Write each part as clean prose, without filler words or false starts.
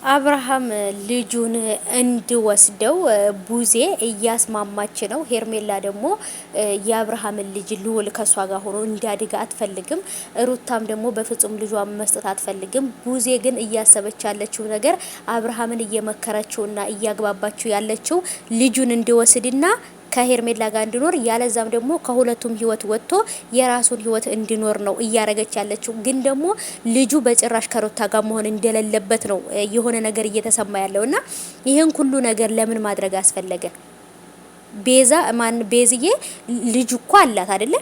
አብርሃም ልጁን እንዲወስደው ቡዜ እያስማማች ነው። ሄርሜላ ደግሞ የአብርሃምን ልጅ ልውል ከሷ ጋር ሆኖ እንዲያድግ አትፈልግም። ሩታም ደግሞ በፍጹም ልጇን መስጠት አትፈልግም። ቡዜ ግን እያሰበች ያለችው ነገር አብርሃምን እየመከረችውና እያግባባችው ያለችው ልጁን እንዲወስድና ከሄርሜላ ጋር እንዲኖር ያለዛም ደግሞ ከሁለቱም ህይወት ወጥቶ የራሱን ህይወት እንዲኖር ነው እያረገች ያለችው። ግን ደግሞ ልጁ በጭራሽ ከሩታ ጋር መሆን እንደሌለበት ነው የሆነ ነገር እየተሰማ ያለውና ይህን ሁሉ ነገር ለምን ማድረግ አስፈለገ? ቤዛ ማን ቤዝዬ ልጅ እኮ አላት አይደለ?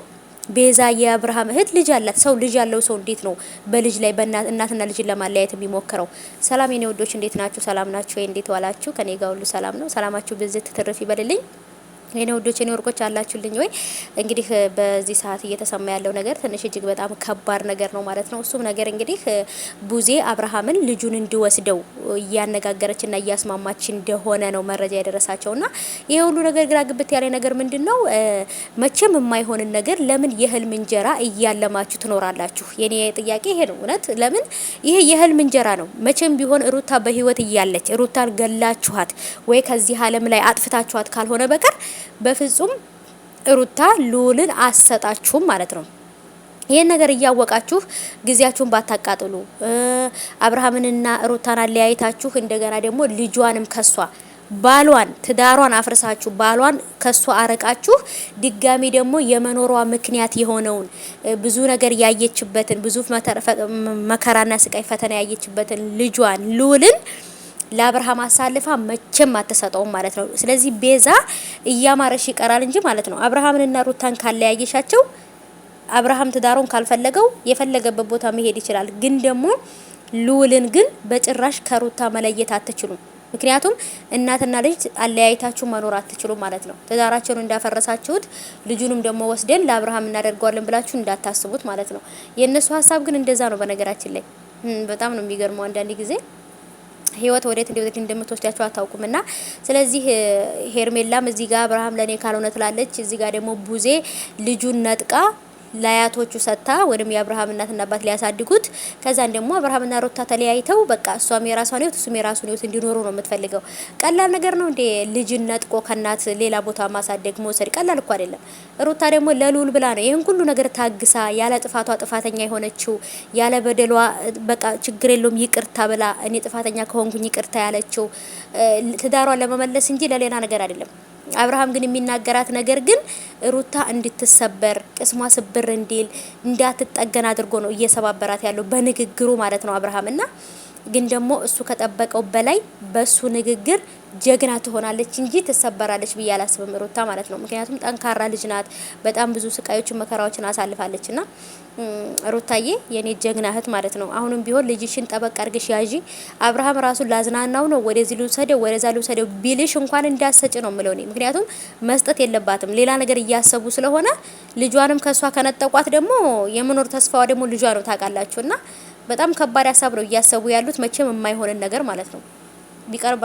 ቤዛ የአብርሃም እህት ልጅ አላት። ሰው ልጅ ያለው ሰው እንዴት ነው በልጅ ላይ በእናትና ልጅን ለማለያየት የሚሞክረው? ሰላም የኔ ወዶች እንዴት ናችሁ? ሰላም ናችሁ ወይ? እንዴት ዋላችሁ? ከኔ ጋር ሁሉ ሰላም ነው። ሰላማችሁ ብዝት ትርፍ ይበልልኝ። የኔ ወዶች የኔ ወርቆች አላችሁልኝ ወይ? እንግዲህ በዚህ ሰዓት እየተሰማ ያለው ነገር ትንሽ እጅግ በጣም ከባድ ነገር ነው ማለት ነው። እሱም ነገር እንግዲህ ቡዜ አብርሃምን ልጁን እንዲወስደው እያነጋገረችና እያስማማች እንደሆነ ነው መረጃ የደረሳቸውና ይሄ ሁሉ ነገር ግራ ግብት ያለ ነገር ምንድነው? መቼም የማይሆንን ነገር ለምን የህልም እንጀራ እያለማችሁ ትኖራላችሁ? የኔ ጥያቄ ይሄ ነው። እውነት ለምን ይሄ የህልም እንጀራ ነው። መቼም ቢሆን ሩታ በህይወት እያለች ሩታን ገላችኋት ወይ ከዚህ ዓለም ላይ አጥፍታችኋት ካልሆነ በቀር በፍጹም ሩታ ልዑልን አሰጣችሁም ማለት ነው። ይሄን ነገር እያወቃችሁ ጊዜያችሁን ባታቃጥሉ አብርሃምንና ሩታን አለያይታችሁ እንደገና ደግሞ ልጇንም ከሷ ባሏን ትዳሯን አፍርሳችሁ ባሏን ከሷ አረቃችሁ ድጋሚ ደግሞ የመኖሯ ምክንያት የሆነውን ብዙ ነገር ያየችበትን ብዙ መከራና ስቃይ ፈተና ያየችበትን ልጇን ልዑልን ለአብርሃም አሳልፋ መቼም አትሰጠውም ማለት ነው። ስለዚህ ቤዛ እያማረሽ ይቀራል እንጂ ማለት ነው አብርሃምንና ሩታን ካለያየሻቸው አብርሃም ትዳሩን ካልፈለገው የፈለገበት ቦታ መሄድ ይችላል። ግን ደግሞ ልዑልን ግን በጭራሽ ከሩታ መለየት አትችሉም። ምክንያቱም እናትና ልጅ አለያይታችሁ መኖር አትችሉም ማለት ነው። ትዳራቸውን እንዳፈረሳችሁት ልጁንም ደግሞ ወስደን ለአብርሃም እናደርገዋለን ብላችሁ እንዳታስቡት ማለት ነው። የእነሱ ሀሳብ ግን እንደዛ ነው። በነገራችን ላይ በጣም ነው የሚገርመው አንዳንድ ጊዜ ህይወት ወዴት እንደምትወስዳቸው አታውቁምና ስለዚህ ሄርሜላም እዚህ ጋር አብርሃም ለኔ ካልሆነ ትላለች። እዚህ ጋር ደግሞ ቡዜ ልጁን ነጥቃ ለአያቶቹ ሰታ ወይም የአብርሃም እናትና አባት ሊያሳድጉት ከዛን ደግሞ አብርሃምና ሩታ ተለያይተው በቃ እሷም የራሷን ህይወት እሱም የራሱን ህይወት እንዲኖሩ ነው የምትፈልገው። ቀላል ነገር ነው እንዴ? ልጅን ነጥቆ ከናት ሌላ ቦታ ማሳደግ መውሰድ ቀላል እኮ አይደለም። ሩታ ደግሞ ለልዑል ብላ ነው ይሄን ሁሉ ነገር ታግሳ ያለ ጥፋቷ ጥፋተኛ የሆነችው ያለ በደሏ በቃ ችግር የለውም ይቅርታ ብላ እኔ ጥፋተኛ ከሆንኩኝ ይቅርታ ያለችው ትዳሯን ለመመለስ እንጂ ለሌላ ነገር አይደለም። አብርሃም ግን የሚናገራት ነገር ግን ሩታ እንድትሰበር ቅስሟ ስብር እንዲል እንዳትጠገን አድርጎ ነው እየሰባበራት ያለው በንግግሩ ማለት ነው አብርሃምና ግን ደግሞ እሱ ከጠበቀው በላይ በሱ ንግግር ጀግና ትሆናለች እንጂ ትሰበራለች ብዬ አላስብም ሩታ ማለት ነው። ምክንያቱም ጠንካራ ልጅ ናት። በጣም ብዙ ስቃዮችን መከራዎችን አሳልፋለችና ሩታዬ የኔ ጀግና እህት ማለት ነው። አሁንም ቢሆን ልጅሽን ጠበቅ አድርገሽ ያዢ። አብርሃም ራሱ ላዝናናው ነው ወደዚህ ልውሰደው ወደዛ ልውሰደው ቢልሽ እንኳን እንዳሰጭ ነው ምለው እኔ። ምክንያቱም መስጠት የለባትም ሌላ ነገር እያሰቡ ስለሆነ ልጇንም ከሷ ከነጠቋት ደግሞ የመኖር ተስፋዋ ደግሞ ልጇ ነው ታውቃላችሁና በጣም ከባድ ሀሳብ ነው እያሰቡ ያሉት መቼም የማይሆንን ነገር ማለት ነው ቢቀርባ